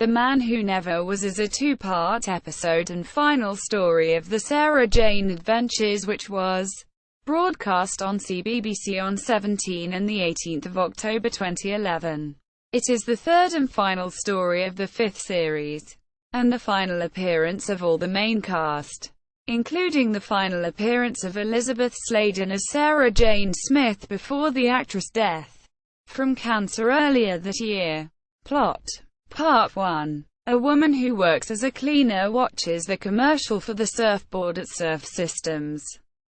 The Man Who Never Was is a two-part episode and final story of the Sarah Jane Adventures, which was broadcast on CBBC on 17 and 18 October 2011. It is the third and final story of the fifth series, and the final appearance of all the main cast, including the final appearance of Elisabeth Sladen as Sarah Jane Smith before the actress' death from cancer earlier that year. Plot. Part 1. A woman who works as a cleaner watches the commercial for the surfboard at Surf Systems.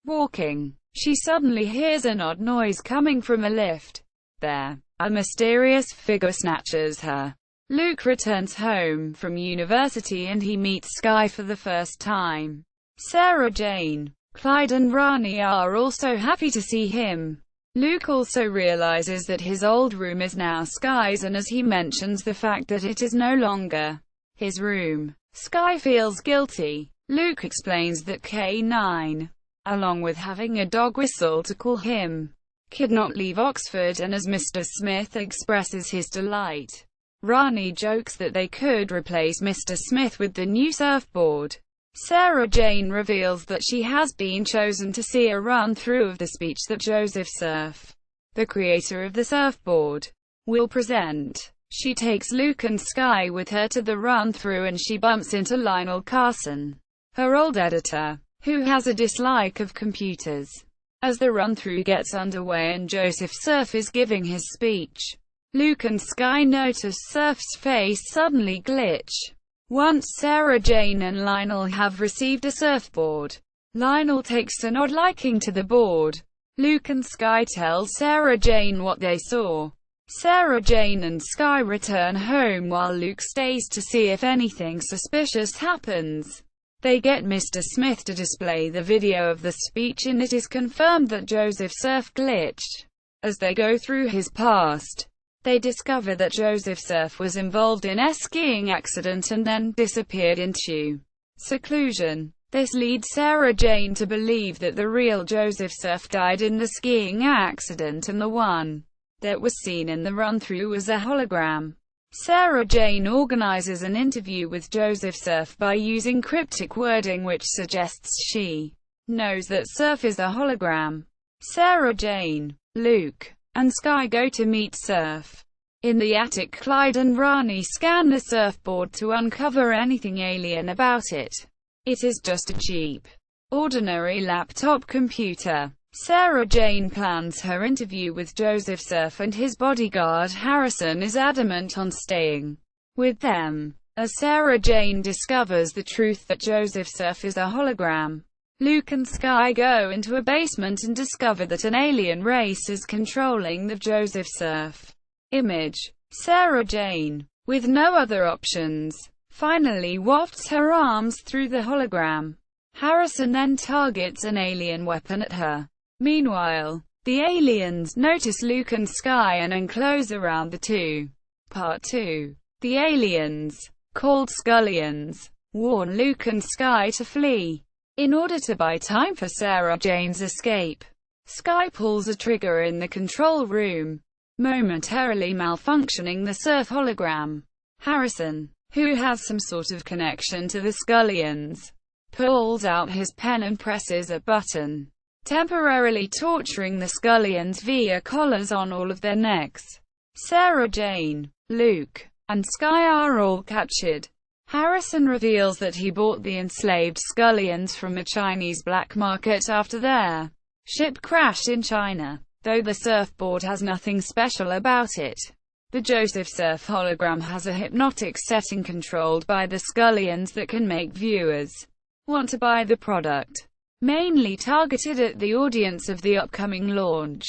Walking. She suddenly hears an odd noise coming from a lift. There, a mysterious figure snatches her. Luke returns home from university and he meets Sky for the first time. Sarah Jane, Clyde and Rani are also happy to see him. Luke also realizes that his old room is now Sky's, and as he mentions the fact that it is no longer his room, Sky feels guilty. Luke explains that K9, along with having a dog whistle to call him, could not leave Oxford, and as Mr. Smith expresses his delight, Rani jokes that they could replace Mr. Smith with the new surfboard. Sarah Jane reveals that she has been chosen to see a run-through of the speech that Joseph Surf, the creator of the surfboard, will present. She takes Luke and Sky with her to the run-through and she bumps into Lionel Carson, her old editor, who has a dislike of computers. As the run-through gets underway and Joseph Surf is giving his speech, Luke and Sky notice Surf's face suddenly glitch. Once Sarah Jane and Lionel have received a surfboard, Lionel takes an odd liking to the board. Luke and Sky tell Sarah Jane what they saw. Sarah Jane and Sky return home while Luke stays to see if anything suspicious happens. They get Mr. Smith to display the video of the speech and it is confirmed that Joseph Surf glitched. As they go through his past, they discover that Joseph Surf was involved in a skiing accident and then disappeared into seclusion. This leads Sarah Jane to believe that the real Joseph Surf died in the skiing accident and the one that was seen in the run-through was a hologram. Sarah Jane organizes an interview with Joseph Surf by using cryptic wording which suggests she knows that Surf is a hologram. Sarah Jane, Luke, and Sky go to meet Surf. In the attic, Clyde and Rani scan the surfboard to uncover anything alien about it. It is just a cheap, ordinary laptop computer. Sarah Jane plans her interview with Joseph Surf and his bodyguard Harrison is adamant on staying with them. As Sarah Jane discovers the truth that Joseph Surf is a hologram, Luke and Sky go into a basement and discover that an alien race is controlling the Joseph Surf image. Sarah Jane, with no other options, finally wafts her arms through the hologram. Harrison then targets an alien weapon at her. Meanwhile, the aliens notice Luke and Sky and enclose around the two. Part 2. The aliens, called Scullions, warn Luke and Sky to flee. In order to buy time for Sarah Jane's escape, Sky pulls a trigger in the control room, momentarily malfunctioning the Surf hologram. Harrison, who has some sort of connection to the Scullions, pulls out his pen and presses a button, temporarily torturing the Scullions via collars on all of their necks. Sarah Jane, Luke, and Sky are all captured. Harrison reveals that he bought the enslaved Scullions from a Chinese black market after their ship crashed in China. Though the surfboard has nothing special about it, the Joseph Surf hologram has a hypnotic setting controlled by the Scullions that can make viewers want to buy the product. Mainly targeted at the audience of the upcoming launch,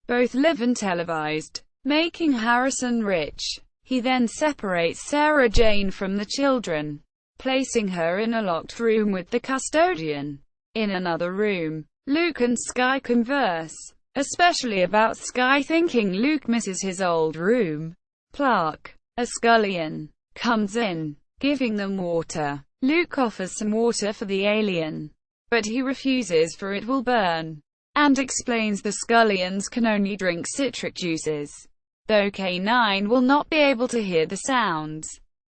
both live and televised, making Harrison rich. He then separates Sarah Jane from the children, placing her in a locked room with the custodian. In another room, Luke and Sky converse, especially about Sky thinking Luke misses his old room. Clark, a Scullion, comes in, giving them water. Luke offers some water for the alien, but he refuses for it will burn, and explains the Scullions can only drink citric juices. Though K9 will not be able to hear the sounds,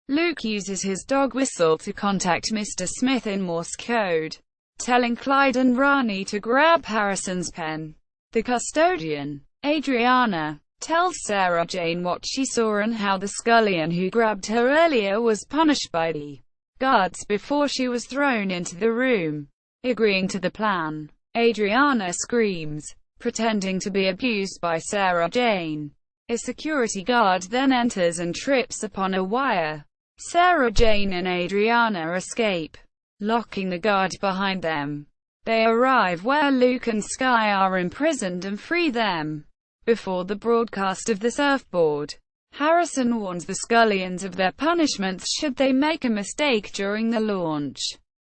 Luke uses his dog whistle to contact Mr. Smith in Morse code, telling Clyde and Rani to grab Harrison's pen. The custodian, Adriana, tells Sarah Jane what she saw and how the scullion who grabbed her earlier was punished by the guards before she was thrown into the room. Agreeing to the plan, Adriana screams, pretending to be abused by Sarah Jane. A security guard then enters and trips upon a wire. Sarah Jane and Adriana escape, locking the guard behind them. They arrive where Luke and Sky are imprisoned and free them. Before the broadcast of the surfboard, Harrison warns the scullions of their punishments should they make a mistake during the launch.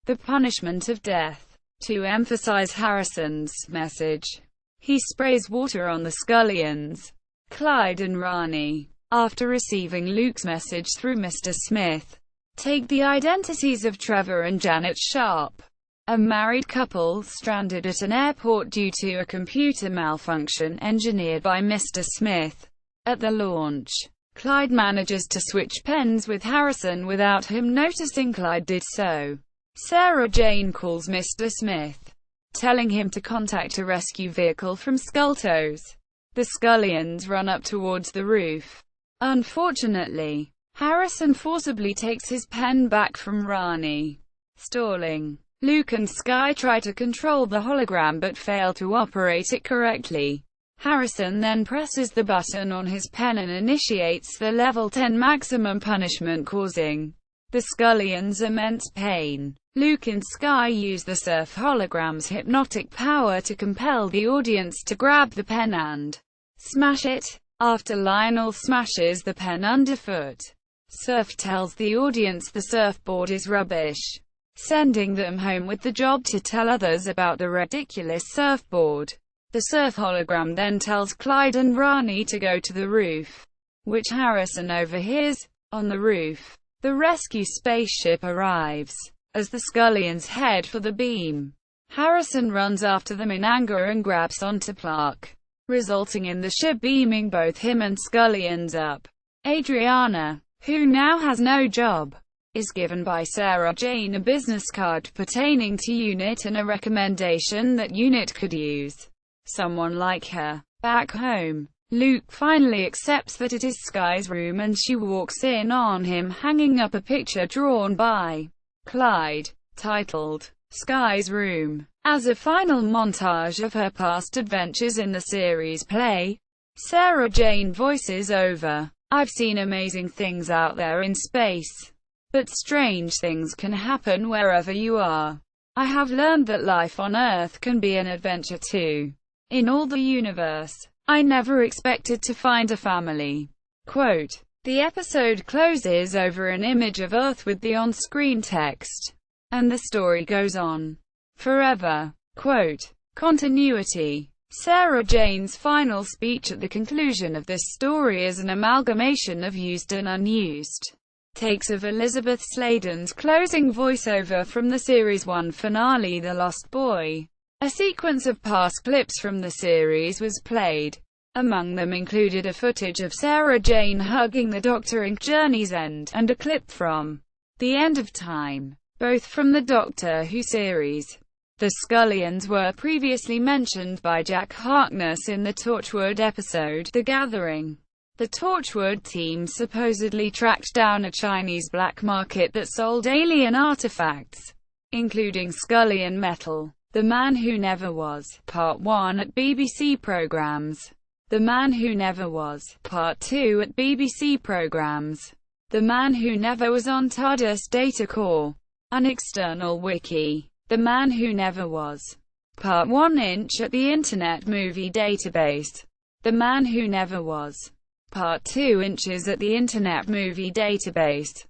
The punishment of death. To emphasize Harrison's message, he sprays water on the scullions, Clyde and Rani. After receiving Luke's message through Mr. Smith, take the identities of Trevor and Janet Sharp, a married couple stranded at an airport due to a computer malfunction engineered by Mr. Smith. At the launch, Clyde manages to switch pens with Harrison without him noticing Clyde did so. Sarah Jane calls Mr. Smith, telling him to contact a rescue vehicle from Scultos. The scullions run up towards the roof. Unfortunately, Harrison forcibly takes his pen back from Rani, stalling. Luke and Sky try to control the hologram but fail to operate it correctly. Harrison then presses the button on his pen and initiates the level 10 maximum punishment, causing the scullions immense pain. Luke and Sky use the surf hologram's hypnotic power to compel the audience to grab the pen and smash it. After Lionel smashes the pen underfoot, Surf tells the audience the surfboard is rubbish, sending them home with the job to tell others about the ridiculous surfboard. The surf hologram then tells Clyde and Rani to go to the roof, which Harrison overhears. On the roof, the rescue spaceship arrives. As the scullions head for the beam, Harrison runs after them in anger and grabs onto Clark, resulting in the ship beaming both him and scullions up. Adriana, who now has no job, is given by Sarah Jane a business card pertaining to UNIT and a recommendation that UNIT could use someone like her. Back home, Luke finally accepts that it is Sky's room and she walks in on him hanging up a picture drawn by Clyde, titled, Sky's Room. As a final montage of her past adventures in the series play, Sarah Jane voices over, "I've seen amazing things out there in space. But strange things can happen wherever you are. I have learned that life on Earth can be an adventure too. In all the universe, I never expected to find a family." Quote. The episode closes over an image of Earth with the on-screen text, and the story goes on forever. Quote. Continuity. Sarah Jane's final speech at the conclusion of this story is an amalgamation of used and unused takes of Elisabeth Sladen's closing voiceover from the Series 1 finale The Lost Boy. A sequence of past clips from the series was played. Among them included a footage of Sarah Jane hugging the Doctor in Journey's End, and a clip from The End of Time, both from the Doctor Who series. The Scullions were previously mentioned by Jack Harkness in the Torchwood episode The Gathering. The Torchwood team supposedly tracked down a Chinese black market that sold alien artifacts, including Scullion metal. The Man Who Never Was, Part 1 at BBC Programmes. The Man Who Never Was, Part 2 at BBC Programmes. The Man Who Never Was on TARDIS Data Core. An external wiki. The Man Who Never Was, Part 1 at the Internet Movie Database. The Man Who Never Was, Part 2 at BBC Programmes. The Man Who Never Was, Part 2 at BBC Programmes. The Man Who Never Was, Part 1 at the Internet Movie Database. The Man Who Never Was, Part 2 at BBC Programmes. The Man Who Never Was, Part 1 at the Internet Movie Database. The Man Who Never Was, Part 2 at the Internet Movie Database.